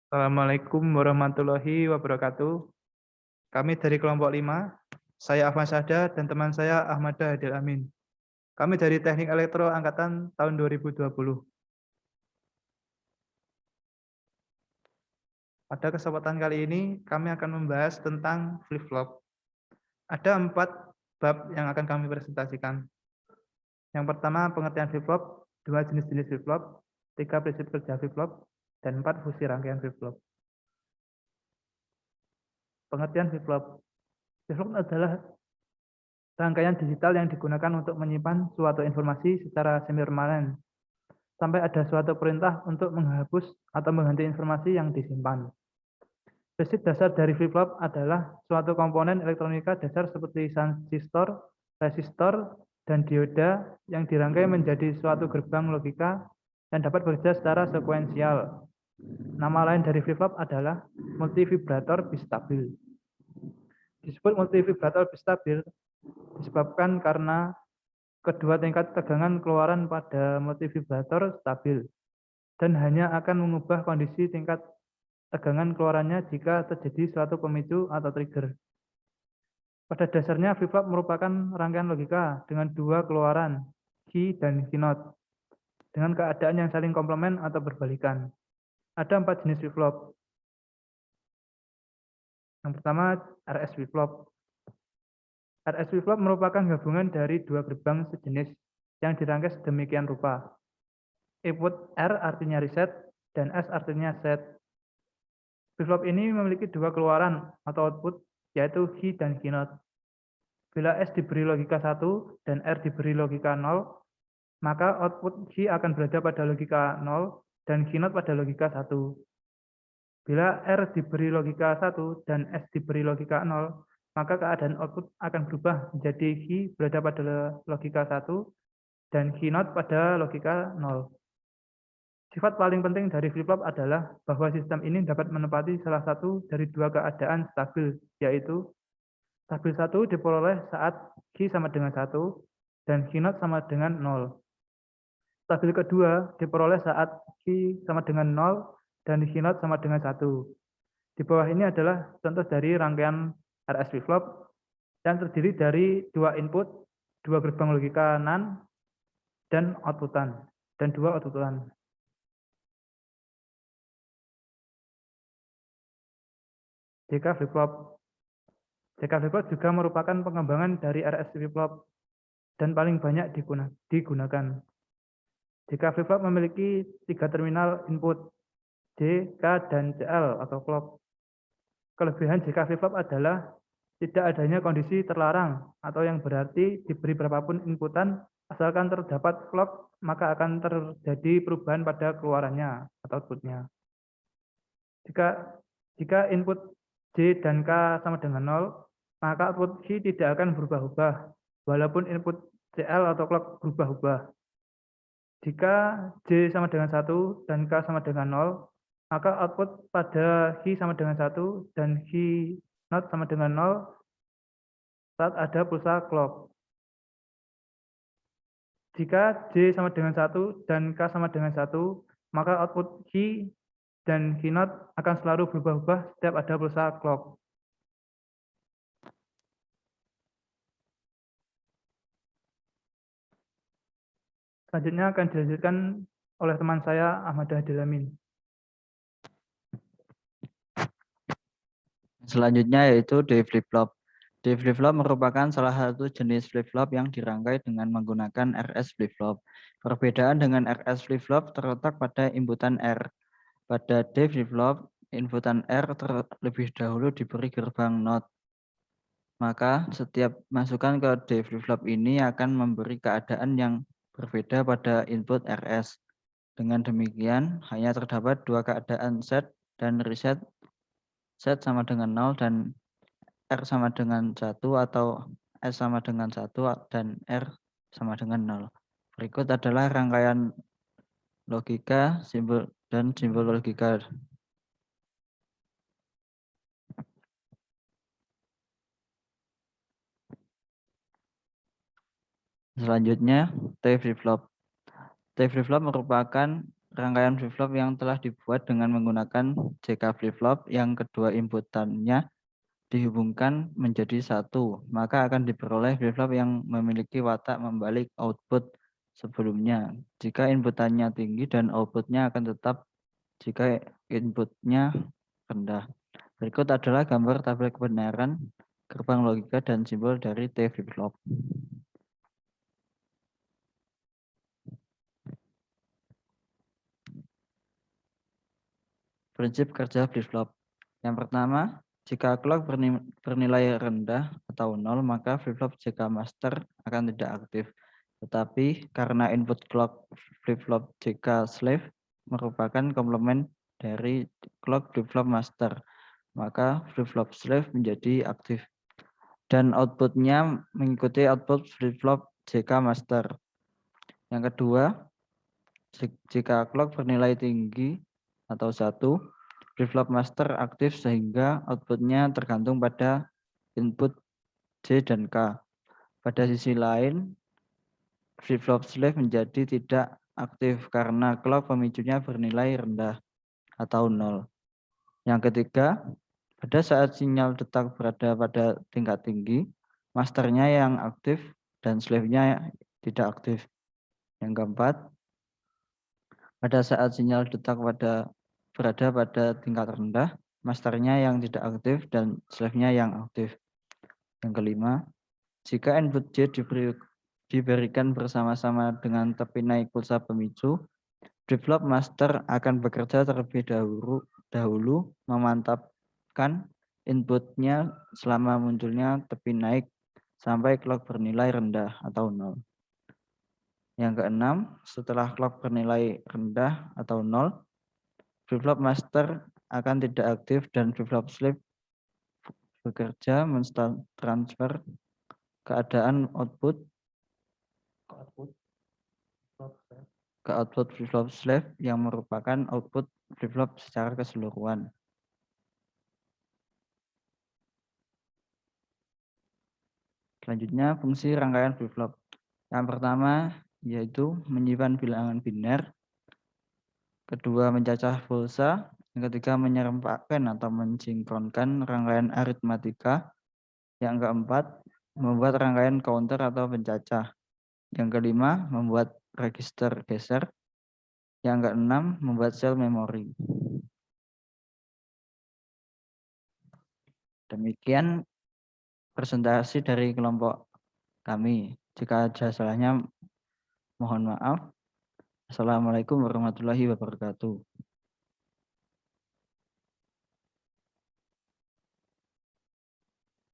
Assalamualaikum warahmatullahi wabarakatuh. Kami dari kelompok 5, saya Ahmad Syahda dan teman saya Ahmada Hadil Amin. Kami dari Teknik Elektro Angkatan tahun 2020. Pada kesempatan kali ini, kami akan membahas tentang flip-flop. Ada 4 bab yang akan kami presentasikan. Yang pertama, pengertian flip-flop, 2 jenis-jenis flip-flop, 3 prinsip kerja flip-flop, dan 4 fungsi rangkaian flip-flop. Pengertian flip-flop. Flip-flop adalah rangkaian digital yang digunakan untuk menyimpan suatu informasi secara semi-permanen sampai ada suatu perintah untuk menghapus atau mengganti informasi yang disimpan. Prinsip dasar dari flip-flop adalah suatu komponen elektronika dasar seperti transistor, resistor, dan dioda yang dirangkai menjadi suatu gerbang logika yang dapat bekerja secara sekuensial. Nama lain dari flip-flop adalah multivibrator bistabil. Disebut multivibrator bistabil disebabkan karena kedua tingkat tegangan keluaran pada multivibrator stabil dan hanya akan mengubah kondisi tingkat tegangan keluarannya jika terjadi suatu pemicu atau trigger. Pada dasarnya, flip-flop merupakan rangkaian logika dengan dua keluaran, key dan key-not, dengan keadaan yang saling komplement atau berbalikan. Ada 4 jenis flip-flop. Yang pertama, RS flip-flop. RS flip-flop merupakan gabungan dari dua gerbang sejenis yang dirangkai sedemikian rupa. Input R artinya reset dan S artinya set. Flip-flop ini memiliki dua keluaran atau output, yaitu key dan key-not. Bila S diberi logika 1 dan R diberi logika 0, maka output key akan berada pada logika 0 dan key-not pada logika 1. Bila R diberi logika 1 dan S diberi logika 0, maka keadaan output akan berubah menjadi key berada pada logika 1 dan key-not pada logika 0. Sifat paling penting dari flip-flop adalah bahwa sistem ini dapat menepati salah satu dari dua keadaan stabil, yaitu stabil 1 diperoleh saat key sama dengan 1 dan key-not sama dengan 0. Stabil kedua diperoleh saat key sama dengan 0 dan key-not sama dengan 1. Di bawah ini adalah contoh dari rangkaian RS flip-flop yang terdiri dari dua input, dua gerbang logika NAND, dan outputan, dan dua outputan. JK flip-flop. JK flip-flop juga merupakan pengembangan dari RS flip-flop dan paling banyak digunakan. JK flip-flop memiliki 3 terminal input, J, K, dan CL atau clock. Kelebihan JK flip-flop adalah tidak adanya kondisi terlarang atau yang berarti diberi berapapun inputan asalkan terdapat clock maka akan terjadi perubahan pada keluarannya atau outputnya. Jika input J dan K sama dengan 0, maka output Q tidak akan berubah-ubah, walaupun input CL atau clock berubah-ubah. Jika J sama dengan 1 dan K sama dengan 0, maka output pada Q sama dengan 1 dan Q0 sama dengan 0 saat ada pulsa clock. Jika J sama dengan 1 dan K sama dengan 1, maka output Q dan Q0 akan selalu berubah-ubah setiap ada pulsa clock. Selanjutnya akan dilanjutkan oleh teman saya Ahmad Hadil Amin. Selanjutnya yaitu D flip-flop. D flip-flop merupakan salah satu jenis flip-flop yang dirangkai dengan menggunakan RS flip-flop. Perbedaan dengan RS flip-flop terletak pada inputan R. Pada D flip-flop, inputan R terlebih dahulu diberi gerbang NOT. Maka setiap masukan ke D flip-flop ini akan memberi keadaan yang berbeda pada input RS. Dengan demikian, hanya terdapat dua keadaan set dan reset. Set sama dengan 0 dan R sama dengan 1 atau S sama dengan 1 dan R sama dengan 0. Berikut adalah rangkaian logika simbol dan simbol logika. Selanjutnya T flip-flop. T flip-flop merupakan rangkaian flip-flop yang telah dibuat dengan menggunakan JK flip-flop yang kedua inputannya dihubungkan menjadi satu, maka akan diperoleh flip-flop yang memiliki watak membalik output sebelumnya. Jika inputannya tinggi dan outputnya akan tetap jika inputnya rendah. Berikut adalah gambar tabel kebenaran, gerbang logika, dan simbol dari T flip-flop. Prinsip kerja flip-flop. Yang pertama, jika clock bernilai rendah atau 0, maka flip-flop JK master akan tidak aktif. Tetapi karena input clock flip-flop JK slave merupakan komplement dari clock flip-flop master, maka flip-flop slave menjadi aktif. Dan outputnya mengikuti output flip-flop JK master. Yang kedua, jika clock bernilai tinggi atau 1, flip-flop master aktif sehingga outputnya tergantung pada input J dan K. Pada sisi lain, flip-flop slave menjadi tidak aktif karena clock pemicunya bernilai rendah atau 0. Yang ketiga, pada saat sinyal detak berada pada tingkat tinggi, masternya yang aktif dan slave-nya tidak aktif. Yang keempat, pada saat sinyal detak berada pada tingkat rendah, masternya yang tidak aktif dan slave-nya yang aktif. Yang kelima, jika input J diberikan bersama-sama dengan tepi naik pulsa pemicu, flip-flop master akan bekerja terlebih dahulu memantapkan inputnya selama munculnya tepi naik sampai clock bernilai rendah atau 0. Yang keenam, setelah clock bernilai rendah atau 0, flip-flop master akan tidak aktif dan flip-flop slave bekerja mentransfer keadaan output ke output flip-flop slave yang merupakan output flip-flop secara keseluruhan. Selanjutnya, fungsi rangkaian flip-flop. Yang pertama yaitu menyimpan bilangan biner. Kedua, mencacah pulsa. Yang ketiga, menyerempakkan atau mensinkronkan rangkaian aritmatika. Yang keempat, membuat rangkaian counter atau pencacah. Yang kelima, membuat register geser. Yang keenam, membuat sel memori. Demikian presentasi dari kelompok kami. Jika ada salahnya, mohon maaf. Assalamualaikum warahmatullahi wabarakatuh.